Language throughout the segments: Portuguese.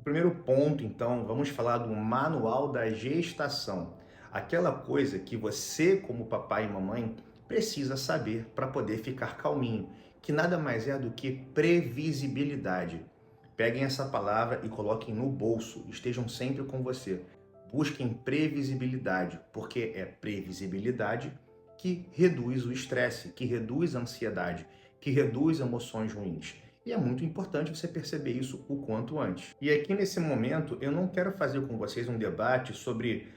O primeiro ponto, então, vamos falar do manual da gestação. Aquela coisa que você, como papai e mamãe, precisa saber para poder ficar calminho, que nada mais é do que previsibilidade. Peguem essa palavra e coloquem no bolso, estejam sempre com você. Busquem previsibilidade, porque é previsibilidade que reduz o estresse, que reduz a ansiedade, que reduz emoções ruins. E é muito importante você perceber isso o quanto antes. E aqui nesse momento, eu não quero fazer com vocês um debate sobre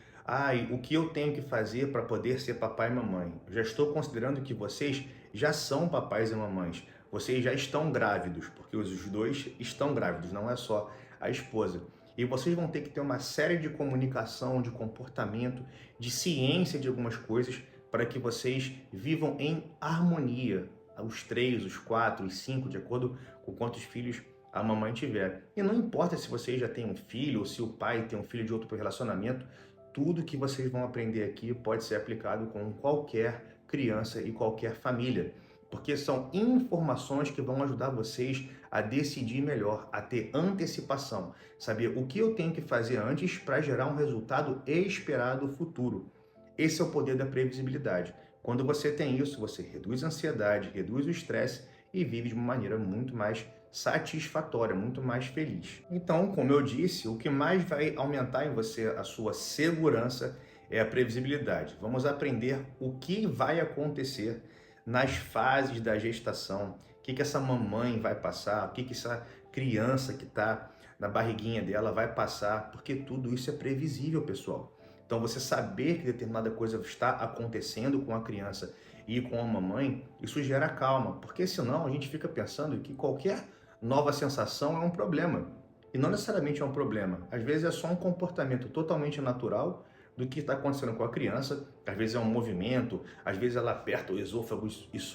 o que eu tenho que fazer para poder ser papai e mamãe. Eu já estou considerando que vocês já são papais e mamães. Vocês já estão grávidos, porque os dois estão grávidos, não é só a esposa. E vocês vão ter que ter uma série de comunicação, de comportamento, de ciência de algumas coisas para que vocês vivam em harmonia, os três, os quatro, os cinco, de acordo com quantos filhos a mamãe tiver. E não importa se vocês já têm um filho ou se o pai tem um filho de outro relacionamento, tudo que vocês vão aprender aqui pode ser aplicado com qualquer criança e qualquer família, porque são informações que vão ajudar vocês a decidir melhor, a ter antecipação, saber o que eu tenho que fazer antes para gerar um resultado esperado futuro. Esse é o poder da previsibilidade. Quando você tem isso, você reduz a ansiedade, reduz o estresse e vive de uma maneira muito mais satisfatória, muito mais feliz. Então, como eu disse, o que mais vai aumentar em você a sua segurança é a previsibilidade. Vamos aprender o que vai acontecer nas fases da gestação, o que essa mamãe vai passar, o que essa criança que está na barriguinha dela vai passar, porque tudo isso é previsível, pessoal. Então, você saber que determinada coisa está acontecendo com a criança e com a mamãe, isso gera calma, porque senão a gente fica pensando que qualquer nova sensação é um problema. E não necessariamente é um problema. Às vezes é só um comportamento totalmente natural do que está acontecendo com a criança. Às vezes é um movimento, às vezes ela aperta o esôfago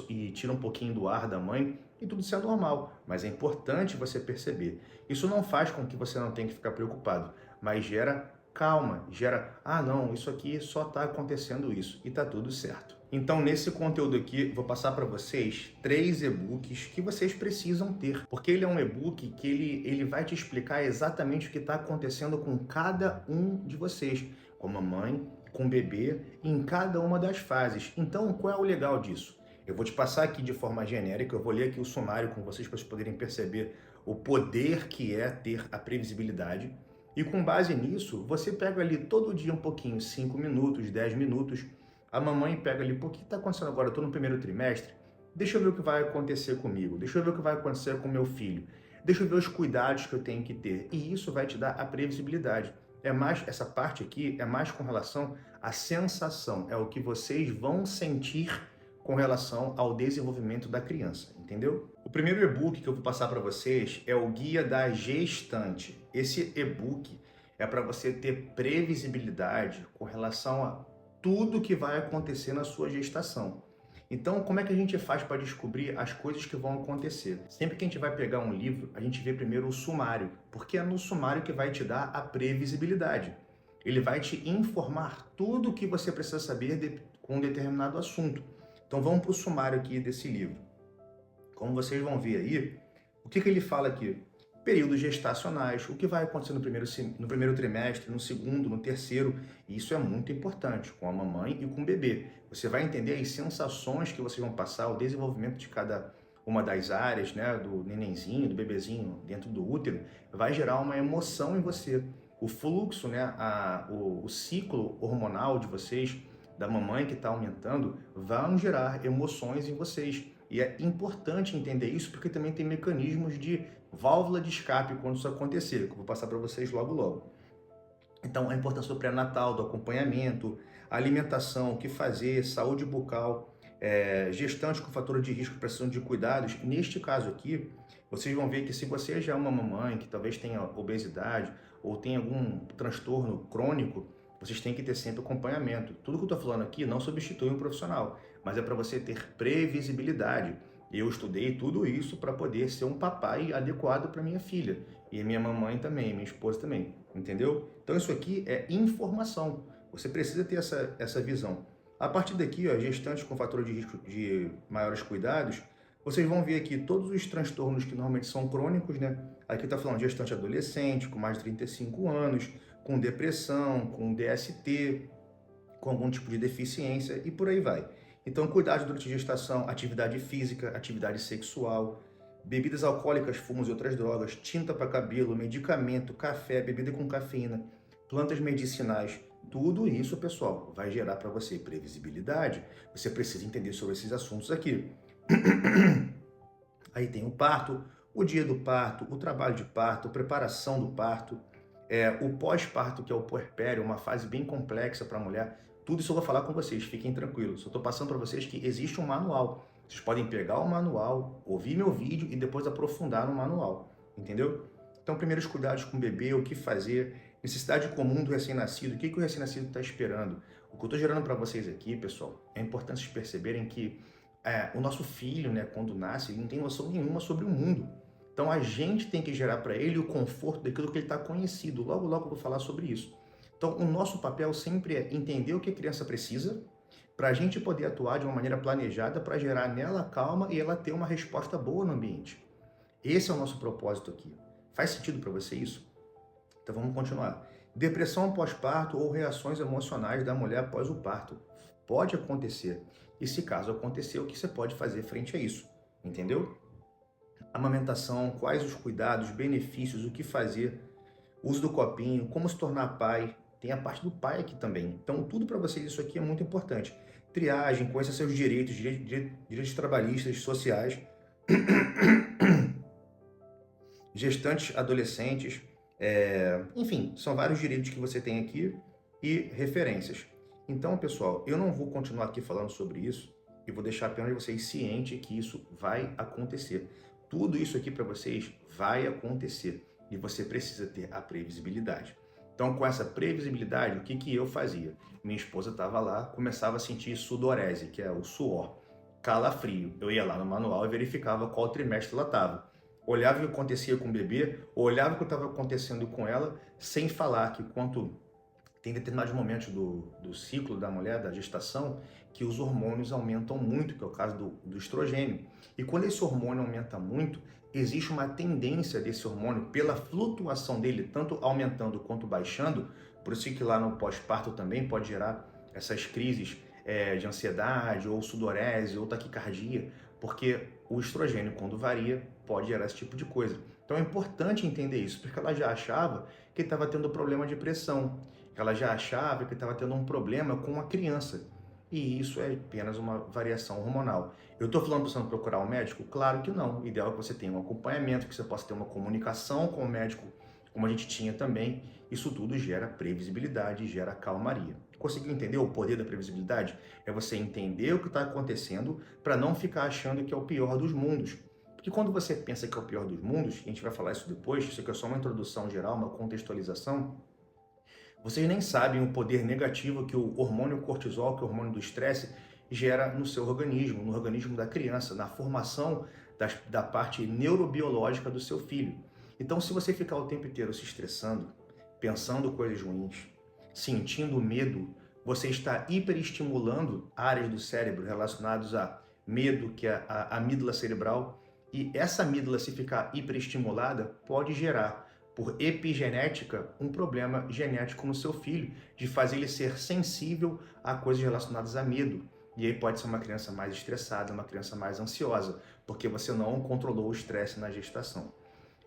e tira um pouquinho do ar da mãe, e tudo isso é normal. Mas é importante você perceber. Isso não faz com que você não tenha que ficar preocupado, mas gera calma, gera, não, isso aqui só está acontecendo isso e está tudo certo. Então, nesse conteúdo aqui, vou passar para vocês 3 e-books que vocês precisam ter, porque ele é um e-book que ele vai te explicar exatamente o que está acontecendo com cada um de vocês, com a mamãe, com o bebê, em cada uma das fases. Então, qual é o legal disso? Eu vou te passar aqui de forma genérica, eu vou ler aqui o sumário com vocês para vocês poderem perceber o poder que é ter a previsibilidade. E com base nisso, você pega ali todo dia um pouquinho, 5 minutos, 10 minutos. A mamãe pega ali, pô, o que está acontecendo agora? Eu estou no primeiro trimestre. Deixa eu ver o que vai acontecer comigo. Deixa eu ver o que vai acontecer com meu filho. Deixa eu ver os cuidados que eu tenho que ter. E isso vai te dar a previsibilidade. É mais, essa parte aqui é mais com relação à sensação. É o que vocês vão sentir com relação ao desenvolvimento da criança, entendeu? O primeiro e-book que eu vou passar para vocês é o Guia da Gestante. Esse e-book é para você ter previsibilidade com relação a tudo que vai acontecer na sua gestação. Então, como é que a gente faz para descobrir as coisas que vão acontecer? Sempre que a gente vai pegar um livro, a gente vê primeiro o sumário, porque é no sumário que vai te dar a previsibilidade. Ele vai te informar tudo o que você precisa saber com um determinado assunto. Então, vamos para o sumário aqui desse livro. Como vocês vão ver aí, o que ele fala aqui? Períodos gestacionais, o que vai acontecer no primeiro trimestre, no segundo, no terceiro, e isso é muito importante, com a mamãe e com o bebê. Você vai entender as sensações que vocês vão passar, o desenvolvimento de cada uma das áreas, né, do nenenzinho, do bebezinho dentro do útero, vai gerar uma emoção em você. O fluxo, né, o ciclo hormonal de vocês, da mamãe que está aumentando, vão gerar emoções em vocês. E é importante entender isso porque também tem mecanismos de válvula de escape quando isso acontecer, que eu vou passar para vocês logo logo. Então, a importância do pré-natal, do acompanhamento, alimentação, o que fazer, saúde bucal, gestantes com fator de risco precisam de cuidados. Neste caso aqui, vocês vão ver que se você já é uma mamãe que talvez tenha obesidade ou tenha algum transtorno crônico, vocês têm que ter sempre acompanhamento. Tudo que eu estou falando aqui não substitui um profissional, mas é para você ter previsibilidade. Eu estudei tudo isso para poder ser um papai adequado para minha filha. E a minha mamãe também, minha esposa também, entendeu? Então isso aqui é informação. Você precisa ter essa visão. A partir daqui, ó, gestantes com fator de risco de maiores cuidados, Vocês vão ver aqui todos os transtornos que normalmente são crônicos, né? Aqui está falando de gestante adolescente, com mais de 35 anos, com depressão, com DST, com algum tipo de deficiência e por aí vai. Então, cuidado durante a gestação, atividade física, atividade sexual, bebidas alcoólicas, fumos e outras drogas, tinta para cabelo, medicamento, café, bebida com cafeína, plantas medicinais, tudo isso, pessoal, vai gerar para você previsibilidade. Você precisa entender sobre esses assuntos aqui. Aí tem o parto, o dia do parto, o trabalho de parto, a preparação do parto, o pós-parto, que é o puerpério, uma fase bem complexa para a mulher. Tudo isso eu vou falar com vocês, fiquem tranquilos. Eu estou passando para vocês que existe um manual. Vocês podem pegar o manual, ouvir meu vídeo e depois aprofundar no manual, entendeu? Então, primeiros cuidados com o bebê, o que fazer, necessidade comum do recém-nascido, o que o recém-nascido está esperando. O que eu estou gerando para vocês aqui, pessoal, é importante vocês perceberem que o nosso filho, né, quando nasce, ele não tem noção nenhuma sobre o mundo. Então a gente tem que gerar para ele o conforto daquilo que ele está conhecido. Logo, logo eu vou falar sobre isso. Então o nosso papel sempre é entender o que a criança precisa, para a gente poder atuar de uma maneira planejada para gerar nela calma e ela ter uma resposta boa no ambiente. Esse é o nosso propósito aqui. Faz sentido para você isso? Então vamos continuar. Depressão pós-parto ou reações emocionais da mulher após o parto. Pode acontecer. E se caso acontecer, o que você pode fazer frente a isso? Entendeu? Amamentação, quais os cuidados, benefícios, o que fazer, uso do copinho, como se tornar pai. Tem a parte do pai aqui também. Então, tudo para vocês isso aqui é muito importante. Triagem, conheça seus direitos, direitos trabalhistas, sociais, gestantes, adolescentes, enfim, são vários direitos que você tem aqui e referências. Então, pessoal, eu não vou continuar aqui falando sobre isso e vou deixar apenas vocês cientes que isso vai acontecer. Tudo isso aqui para vocês vai acontecer e você precisa ter a previsibilidade. Então, com essa previsibilidade, o que eu fazia? Minha esposa estava lá, começava a sentir sudorese, que é o suor, calafrio. Eu ia lá no manual e verificava qual trimestre ela estava. Olhava o que acontecia com o bebê, olhava o que estava acontecendo com ela, sem falar que tem determinados momentos do ciclo da mulher, da gestação, que os hormônios aumentam muito, que é o caso do estrogênio. E quando esse hormônio aumenta muito, existe uma tendência desse hormônio, pela flutuação dele, tanto aumentando quanto baixando, por isso que lá no pós-parto também pode gerar essas crises de ansiedade, ou sudorese, ou taquicardia, porque o estrogênio, quando varia, pode gerar esse tipo de coisa. Então é importante entender isso, porque ela já achava que estava tendo problema de pressão, ela já achava que estava tendo um problema com a criança. E isso é apenas uma variação hormonal. Eu estou falando para você não procurar um médico? Claro que não. O ideal é que você tenha um acompanhamento, que você possa ter uma comunicação com o médico, como a gente tinha também. Isso tudo gera previsibilidade, gera calmaria. Conseguiu entender o poder da previsibilidade? É você entender o que está acontecendo para não ficar achando que é o pior dos mundos. Porque quando você pensa que é o pior dos mundos, e a gente vai falar isso depois, isso aqui é só uma introdução geral, uma contextualização, vocês nem sabem o poder negativo que o hormônio cortisol, que é o hormônio do estresse, gera no seu organismo, no organismo da criança, na formação da parte neurobiológica do seu filho. Então, se você ficar o tempo inteiro se estressando, pensando coisas ruins, sentindo medo, você está hiperestimulando áreas do cérebro relacionadas a medo, que é a amígdala cerebral, e essa amígdala, se ficar hiperestimulada, pode gerar por epigenética, um problema genético no seu filho, de fazer ele ser sensível a coisas relacionadas a medo. E aí pode ser uma criança mais estressada, uma criança mais ansiosa, porque você não controlou o estresse na gestação.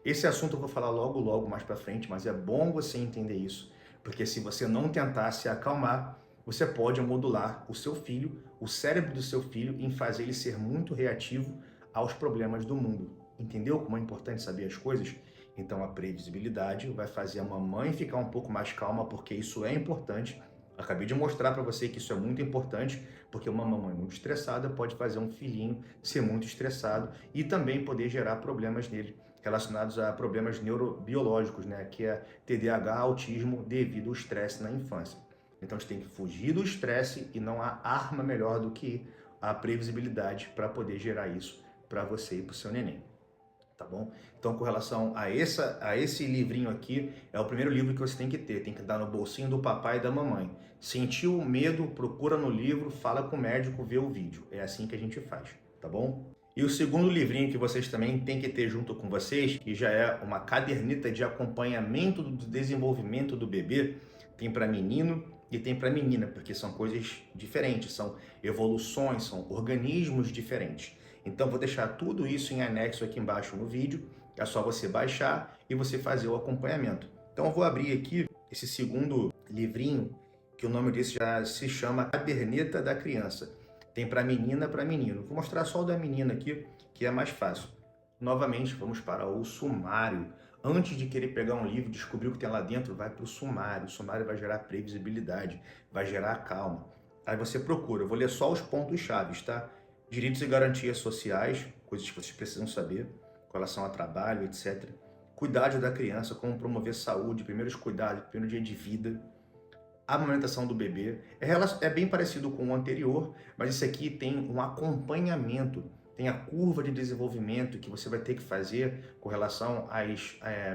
Esse assunto eu vou falar logo mais para frente, mas é bom você entender isso, porque se você não tentar se acalmar, você pode modular o seu filho, o cérebro do seu filho, em fazer ele ser muito reativo aos problemas do mundo. Entendeu como é importante saber as coisas? Então a previsibilidade vai fazer a mamãe ficar um pouco mais calma, porque isso é importante. Acabei de mostrar para você que isso é muito importante, porque uma mamãe muito estressada pode fazer um filhinho ser muito estressado e também poder gerar problemas nele, relacionados a problemas neurobiológicos, né? Que é TDAH, autismo, devido ao estresse na infância. Então a gente tem que fugir do estresse e não há arma melhor do que a previsibilidade para poder gerar isso para você e para o seu neném. Tá bom? Então, com relação a esse livrinho aqui, é o primeiro livro que você tem que ter. Tem que dar no bolsinho do papai e da mamãe. Sentiu medo, procura no livro, fala com o médico, vê o vídeo. É assim que a gente faz, tá bom? E o segundo livrinho que vocês também têm que ter junto com vocês, que já é uma caderneta de acompanhamento do desenvolvimento do bebê, tem para menino e tem para menina, porque são coisas diferentes, são evoluções, são organismos diferentes. Então vou deixar tudo isso em anexo aqui embaixo no vídeo, é só você baixar e você fazer o acompanhamento. Então eu vou abrir aqui esse segundo livrinho, que o nome desse já se chama Caderneta da Criança. Tem para menina, para menino. Vou mostrar só o da menina aqui, que é mais fácil. Novamente, vamos para o sumário. Antes de querer pegar um livro, descobrir o que tem lá dentro, vai para o sumário. O sumário vai gerar previsibilidade, vai gerar calma. Aí você procura. Eu vou ler só os pontos chaves, tá? Direitos e garantias sociais, coisas que vocês precisam saber, com relação a trabalho, etc. Cuidado da criança, como promover saúde, primeiros cuidados, primeiro dia de vida. A amamentação do bebê é bem parecido com o anterior, mas esse aqui tem um acompanhamento, tem a curva de desenvolvimento que você vai ter que fazer com relação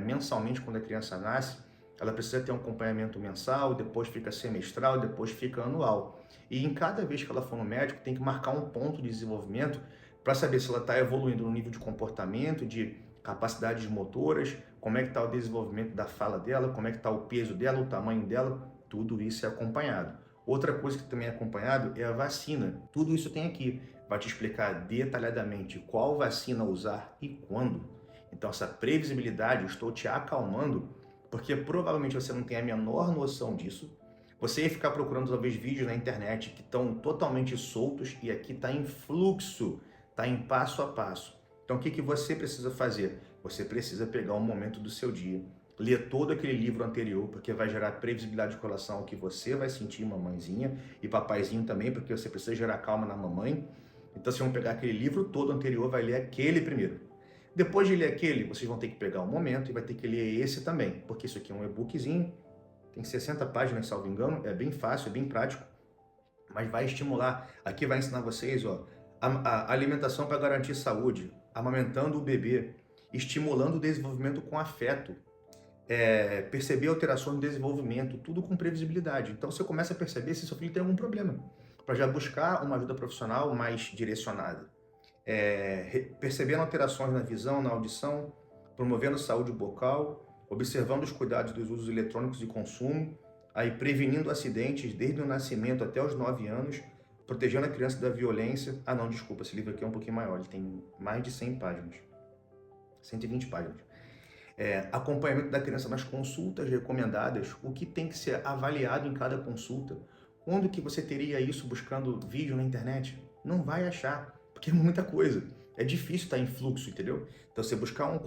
mensalmente quando a criança nasce. Ela precisa ter um acompanhamento mensal, depois fica semestral, depois fica anual. E em cada vez que ela for no médico, tem que marcar um ponto de desenvolvimento para saber se ela está evoluindo no nível de comportamento, de capacidades motoras, como é que está o desenvolvimento da fala dela, como é que está o peso dela, o tamanho dela. Tudo isso é acompanhado. Outra coisa que também é acompanhado é a vacina. Tudo isso tem aqui. Vai te explicar detalhadamente qual vacina usar e quando. Então, essa previsibilidade, eu estou te acalmando, porque provavelmente você não tem a menor noção disso. Você ia ficar procurando talvez vídeos na internet que estão totalmente soltos e aqui está em fluxo, está em passo a passo. Então, o que você precisa fazer? Você precisa pegar um momento do seu dia, ler todo aquele livro anterior, porque vai gerar previsibilidade de relação ao que você vai sentir, mamãezinha, e papaizinho também, porque você precisa gerar calma na mamãe. Então, vocês vão pegar aquele livro todo anterior, vai ler aquele primeiro. Depois de ler aquele, vocês vão ter que pegar um momento e vai ter que ler esse também, porque isso aqui é um e-bookzinho, tem 60 páginas, salvo engano, é bem fácil, é bem prático, mas vai estimular. Aqui vai ensinar vocês, ó, a alimentação para garantir saúde, amamentando o bebê, estimulando o desenvolvimento com afeto, perceber alterações no desenvolvimento, tudo com previsibilidade. Então você começa a perceber se seu filho tem algum problema, para já buscar uma ajuda profissional mais direcionada. Percebendo alterações na visão, na audição, promovendo saúde bucal, observando os cuidados dos usos eletrônicos de consumo, aí prevenindo acidentes desde o nascimento até os 9 anos, protegendo a criança da violência. Ah não, desculpa, esse livro aqui é um pouquinho maior, ele tem mais de 100 páginas, 120 páginas. Acompanhamento da criança nas consultas recomendadas, o que tem que ser avaliado em cada consulta. Quando que você teria isso buscando vídeo na internet? Não vai achar, porque é muita coisa. É difícil estar em fluxo, entendeu? Então, você buscar um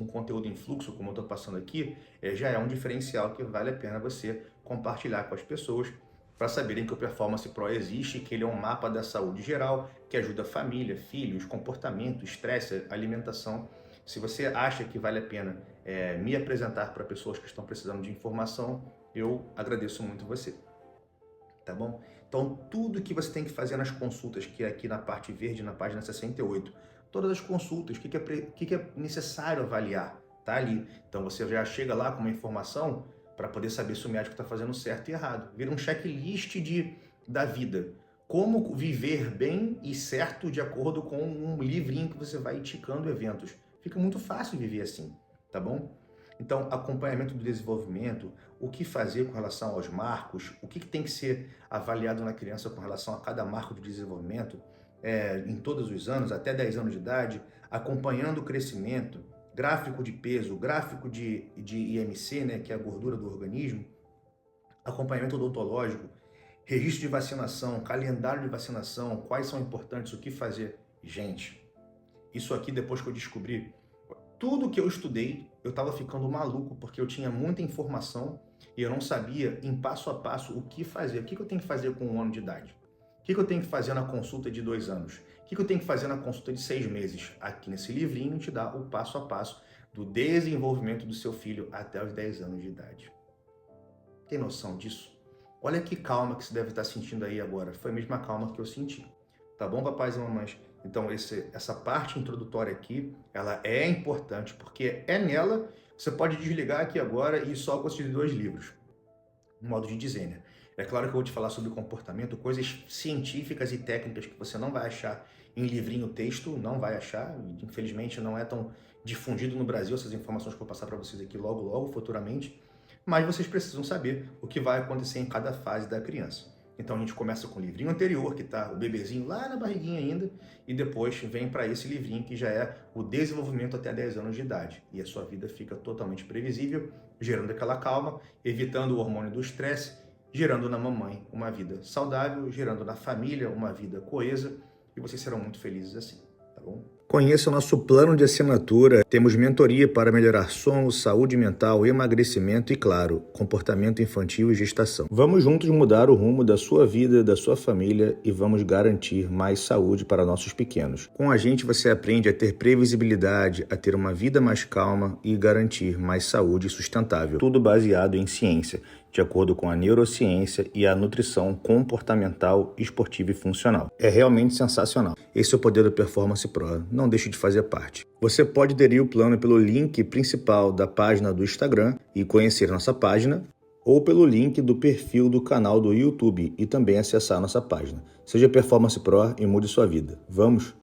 conteúdo em fluxo, como eu estou passando aqui, já é um diferencial que vale a pena você compartilhar com as pessoas para saberem que o Performance Pro existe, que ele é um mapa da saúde geral, que ajuda a família, filhos, comportamento, estresse, alimentação. Se você acha que vale a pena me apresentar para pessoas que estão precisando de informação, eu agradeço muito você, tá bom? Então, tudo que você tem que fazer nas consultas, que é aqui na parte verde, na página 68, todas as consultas, o que é necessário avaliar, tá ali. Então, você já chega lá com uma informação para poder saber se o médico está fazendo certo e errado. Vira um checklist da vida. Como viver bem e certo de acordo com um livrinho que você vai ticando eventos. Fica muito fácil viver assim, tá bom? Então, acompanhamento do desenvolvimento, o que fazer com relação aos marcos, o que tem que ser avaliado na criança com relação a cada marco de desenvolvimento, em todos os anos, até 10 anos de idade, acompanhando o crescimento, gráfico de peso, gráfico de IMC, né, que é a gordura do organismo, acompanhamento odontológico, registro de vacinação, calendário de vacinação, quais são importantes, o que fazer. Gente, isso aqui depois que eu descobri, tudo que eu estudei, eu estava ficando maluco, porque eu tinha muita informação e eu não sabia, em passo a passo, o que fazer. O que eu tenho que fazer com 1 ano de idade? O que eu tenho que fazer na consulta de 2 anos? O que eu tenho que fazer na consulta de 6 meses? Aqui nesse livrinho te dá o passo a passo do desenvolvimento do seu filho até os 10 anos de idade. Tem noção disso? Olha que calma que você deve estar sentindo aí agora. Foi a mesma calma que eu senti. Tá bom, papais e mamães? Então, essa parte introdutória aqui, ela é importante, porque é nela, você pode desligar aqui agora e só com esses 2 livros, um modo de dizer, né? É claro que eu vou te falar sobre comportamento, coisas científicas e técnicas que você não vai achar em livrinho texto, não vai achar. Infelizmente não é tão difundido no Brasil essas informações que eu vou passar para vocês aqui logo, futuramente. Mas vocês precisam saber o que vai acontecer em cada fase da criança. Então a gente começa com o livrinho anterior, que está o bebezinho lá na barriguinha ainda, e depois vem para esse livrinho que já é o desenvolvimento até 10 anos de idade. E a sua vida fica totalmente previsível, gerando aquela calma, evitando o hormônio do estresse, gerando na mamãe uma vida saudável, gerando na família uma vida coesa, e vocês serão muito felizes assim, tá bom? Conheça o nosso plano de assinatura. Temos mentoria para melhorar sono, saúde mental, emagrecimento e, claro, comportamento infantil e gestação. Vamos juntos mudar o rumo da sua vida, da sua família e vamos garantir mais saúde para nossos pequenos. Com a gente você aprende a ter previsibilidade, a ter uma vida mais calma e garantir mais saúde sustentável. Tudo baseado em ciência, de acordo com a neurociência e a nutrição comportamental, esportiva e funcional. É realmente sensacional. Esse é o poder do Performance Pro. Não deixe de fazer parte. Você pode aderir ao plano pelo link principal da página do Instagram e conhecer nossa página, ou pelo link do perfil do canal do YouTube e também acessar nossa página. Seja Performance Pro e mude sua vida. Vamos?